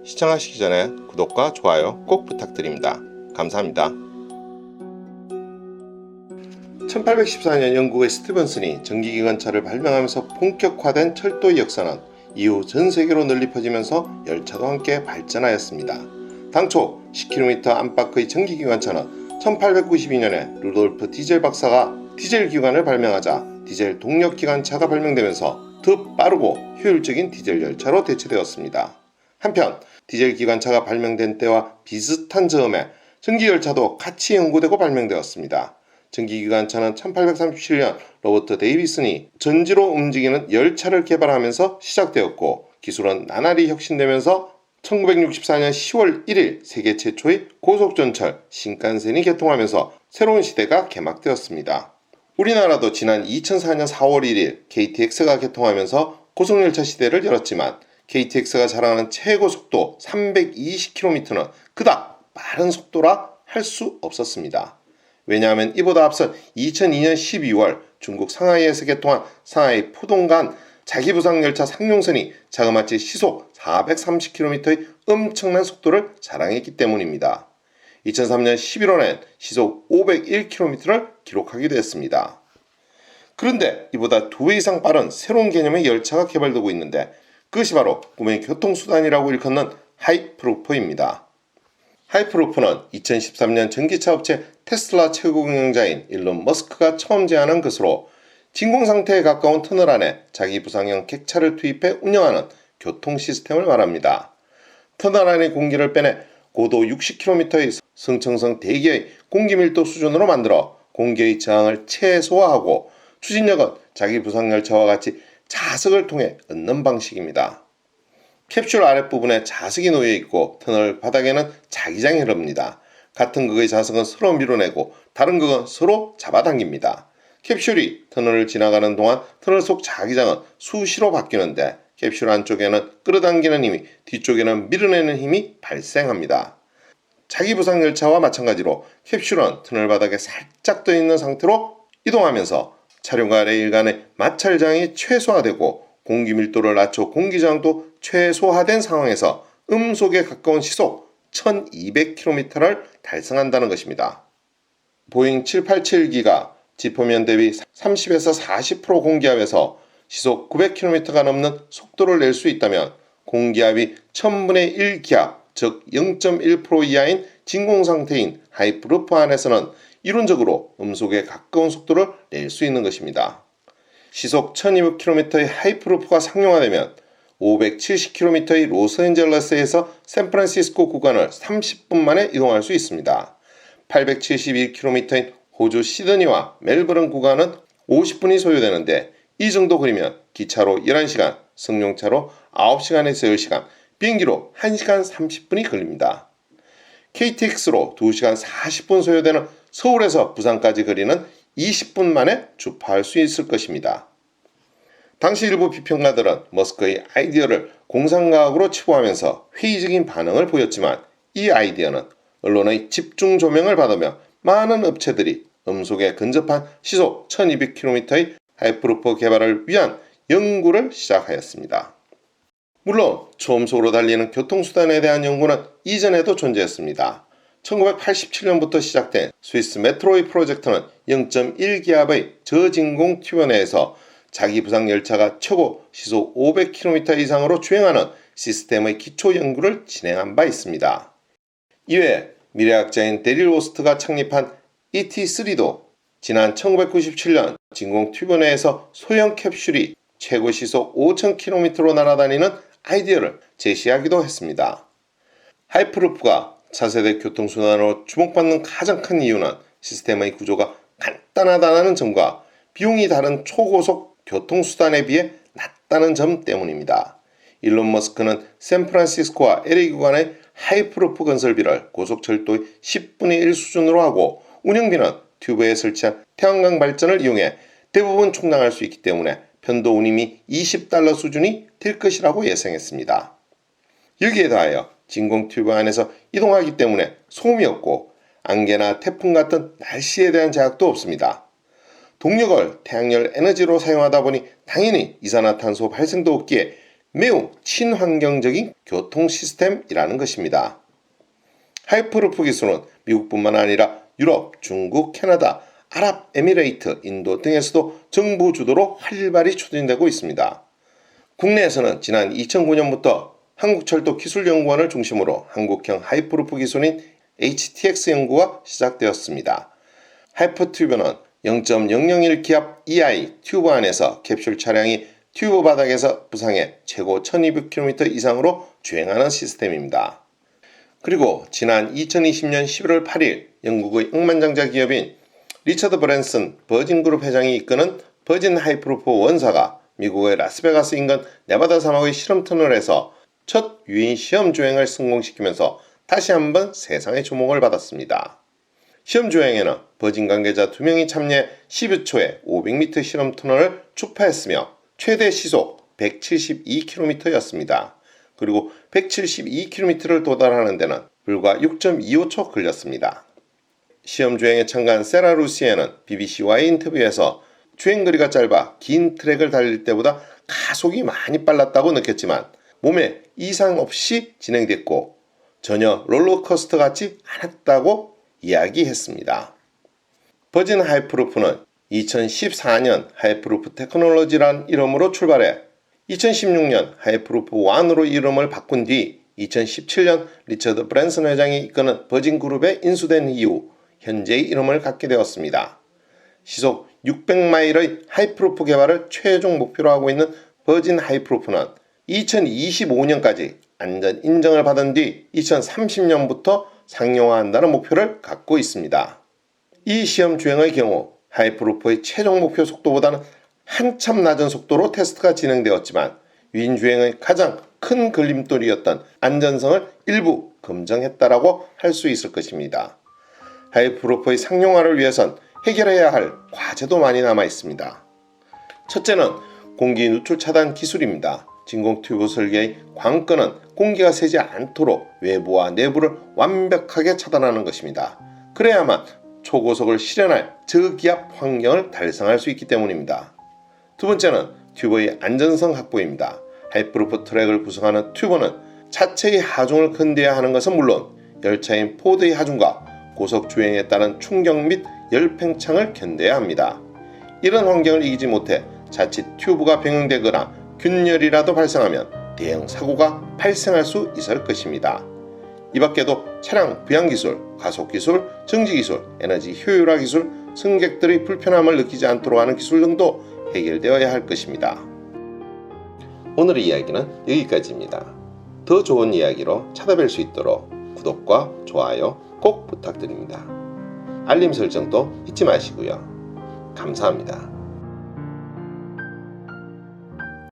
시청하시기 전에 구독과 좋아요 꼭 부탁드립니다. 감사합니다. 1814년 영국의 스티븐슨이 전기기관차를 발명하면서 본격화된 철도의 역사는 이후 전 세계로 널리 퍼지면서 열차도 함께 발전하였습니다. 당초 10km 안팎의 전기기관차는 1892년에 루돌프 디젤 박사가 디젤 기관을 발명하자 디젤 동력기관차가 발명되면서 더 빠르고 효율적인 디젤 열차로 대체되었습니다. 한편 디젤 기관차가 발명된 때와 비슷한 즈음에 전기열차도 같이 연구되고 발명되었습니다. 전기기관차는 1837년 로버트 데이비슨이 전지로 움직이는 열차를 개발하면서 시작되었고, 기술은 나날이 혁신되면서 1964년 10월 1일 세계 최초의 고속전철 신칸센이 개통하면서 새로운 시대가 개막되었습니다. 우리나라도 지난 2004년 4월 1일 KTX가 개통하면서 고속열차 시대를 열었지만, KTX가 자랑하는 최고 속도 320km는 그닥 빠른 속도라 할 수 없었습니다. 왜냐하면 이보다 앞선 2002년 12월 중국 상하이에서 개통한 상하이 포동간 자기부상열차 상용선이 자그마치 시속 430km의 엄청난 속도를 자랑했기 때문입니다. 2003년 11월엔 시속 501km를 기록하기도 했습니다. 그런데 이보다 2배 이상 빠른 새로운 개념의 열차가 개발되고 있는데, 그것이 바로 꿈의 교통수단이라고 일컫는 하이프루프입니다. 하이프루프는 2013년 전기차 업체 테슬라 최고 경영자인 일론 머스크가 처음 제안한 것으로, 진공상태에 가까운 터널 안에 자기 부상형 객차를 투입해 운영하는 교통 시스템을 말합니다. 터널 안의 공기를 빼내 고도 60km의 승층성 대기의 공기 밀도 수준으로 만들어 공기의 저항을 최소화하고, 추진력은 자기 부상열차와 같이 자석을 통해 얻는 방식입니다. 캡슐 아랫부분에 자석이 놓여있고 터널 바닥에는 자기장이 흐릅니다. 같은 극의 자석은 서로 밀어내고 다른 극은 서로 잡아당깁니다. 캡슐이 터널을 지나가는 동안 터널 속 자기장은 수시로 바뀌는데, 캡슐 안쪽에는 끌어당기는 힘이, 뒤쪽에는 밀어내는 힘이 발생합니다. 자기 부상 열차와 마찬가지로 캡슐은 터널 바닥에 살짝 떠 있는 상태로 이동하면서 차량과 레일 간의 마찰장이 최소화되고 공기 밀도를 낮춰 공기저항도 최소화된 상황에서 음속에 가까운 시속 1200km를 달성한다는 것입니다. 보잉 787기가 지표면 대비 30에서 40% 공기압에서 시속 900km가 넘는 속도를 낼 수 있다면, 공기압이 1000분의 1 기압, 즉 0.1% 이하인 진공상태인 하이프루프 안에서는 이론적으로 음속에 가까운 속도를 낼 수 있는 것입니다. 시속 1200km의 하이프루프가 상용화되면 570km의 로스앤젤레스에서 샌프란시스코 구간을 30분 만에 이동할 수 있습니다. 871km인 호주 시드니와 멜버른 구간은 50분이 소요되는데, 이 정도 거리면 기차로 11시간, 승용차로 9시간에서 10시간, 비행기로 1시간 30분이 걸립니다. KTX로 2시간 40분 소요되는 서울에서 부산까지 거리는 20분 만에 주파할 수 있을 것입니다. 당시 일부 비평가들은 머스크의 아이디어를 공상과학으로 치부하면서 회의적인 반응을 보였지만, 이 아이디어는 언론의 집중 조명을 받으며 많은 업체들이 음속에 근접한 시속 1200km의 하이프루프 개발을 위한 연구를 시작하였습니다. 물론 초음속으로 달리는 교통수단에 대한 연구는 이전에도 존재했습니다. 1987년부터 시작된 스위스 메트로의 프로젝트는 0.1기압의 저진공 튜브 내에서 자기 부상 열차가 최고 시속 500km 이상으로 주행하는 시스템의 기초 연구를 진행한 바 있습니다. 이외에 미래학자인 데릴 오스트가 창립한 ET3도 지난 1997년 진공 튜브 내에서 소형 캡슐이 최고 시속 5000km로 날아다니는 아이디어를 제시하기도 했습니다. 하이프루프가 차세대 교통수단으로 주목받는 가장 큰 이유는 시스템의 구조가 간단하다는 점과 비용이 다른 초고속 교통수단에 비해 낮다는 점 때문입니다. 일론 머스크는 샌프란시스코와 LA 구간의 하이프루프 건설비를 고속철도의 10분의 1 수준으로 하고, 운영비는 튜브에 설치한 태양광 발전을 이용해 대부분 충당할 수 있기 때문에 편도 운임이 $20 수준이 될 것이라고 예상했습니다. 여기에 더하여 진공 튜브 안에서 이동하기 때문에 소음이 없고, 안개나 태풍 같은 날씨에 대한 제약도 없습니다. 동력을 태양열 에너지로 사용하다 보니 당연히 이산화탄소 발생도 없기에 매우 친환경적인 교통 시스템이라는 것입니다. 하이프루프 기술은 미국뿐만 아니라 유럽, 중국, 캐나다, 아랍에미레이트, 인도 등에서도 정부 주도로 활발히 추진되고 있습니다. 국내에서는 지난 2009년부터 한국철도기술연구원을 중심으로 한국형 하이프루프 기술인 HTX 연구가 시작되었습니다. 하이퍼튜브는 0.001 기압 EI 튜브 안에서 캡슐 차량이 튜브 바닥에서 부상해 최고 1200km 이상으로 주행하는 시스템입니다. 그리고 지난 2020년 11월 8일 영국의 억만장자 기업인 리처드 브랜슨 버진그룹 회장이 이끄는 버진 하이프루프 원사가 미국의 라스베가스 인근 네바다 사막의 실험 터널에서 첫 유인 시험 주행을 성공시키면서 다시 한번 세상의 주목을 받았습니다. 시험 주행에는 버진 관계자 2명이 참여해 10여 초에 500m 실험 터널을 주파했으며 최대 시속 172km였습니다. 그리고 172km를 도달하는 데는 불과 6.25초 걸렸습니다. 시험 주행에 참가한 세라 루시에는 BBC와의 인터뷰에서 주행거리가 짧아 긴 트랙을 달릴 때보다 가속이 많이 빨랐다고 느꼈지만 몸에 이상 없이 진행됐고 전혀 롤러코스터 같지 않았다고 이야기했습니다. 버진 하이프루프는 2014년 하이프루프 테크놀로지란 이름으로 출발해 2016년 하이프루프 1으로 이름을 바꾼 뒤 2017년 리처드 브랜슨 회장이 이끄는 버진 그룹에 인수된 이후 현재의 이름을 갖게 되었습니다. 시속 600마일의 하이프루프 개발을 최종 목표로 하고 있는 버진 하이프루프는 2025년까지 안전 인정을 받은 뒤 2030년부터 상용화한다는 목표를 갖고 있습니다. 이 시험 주행의 경우 하이프루프의 최종 목표 속도보다는 한참 낮은 속도로 테스트가 진행되었지만 유인 주행의 가장 큰 걸림돌이었던 안전성을 일부 검증했다라고 할 수 있을 것입니다. 하이프루프의 상용화를 위해선 해결해야 할 과제도 많이 남아 있습니다. 첫째는 공기 누출 차단 기술입니다. 진공 튜브 설계의 관건은 공기가 새지 않도록 외부와 내부를 완벽하게 차단하는 것입니다. 그래야만 초고속을 실현할 저기압 환경을 달성할 수 있기 때문입니다. 두 번째는 튜브의 안전성 확보입니다. 하이프루프 트랙을 구성하는 튜브는 자체의 하중을 견뎌야 하는 것은 물론 열차인 포드의 하중과 고속 주행에 따른 충격 및 열팽창을 견뎌야 합니다. 이런 환경을 이기지 못해 자칫 튜브가 변형되거나 균열이라도 발생하면 대형 사고가 발생할 수 있을 것입니다. 이 밖에도 차량 부양기술, 가속기술, 정지기술, 에너지 효율화 기술, 승객들의 불편함을 느끼지 않도록 하는 기술 등도 해결되어야 할 것입니다. 오늘의 이야기는 여기까지입니다. 더 좋은 이야기로 찾아뵐 수 있도록 구독과 좋아요 꼭 부탁드립니다. 알림 설정도 잊지 마시고요. 감사합니다.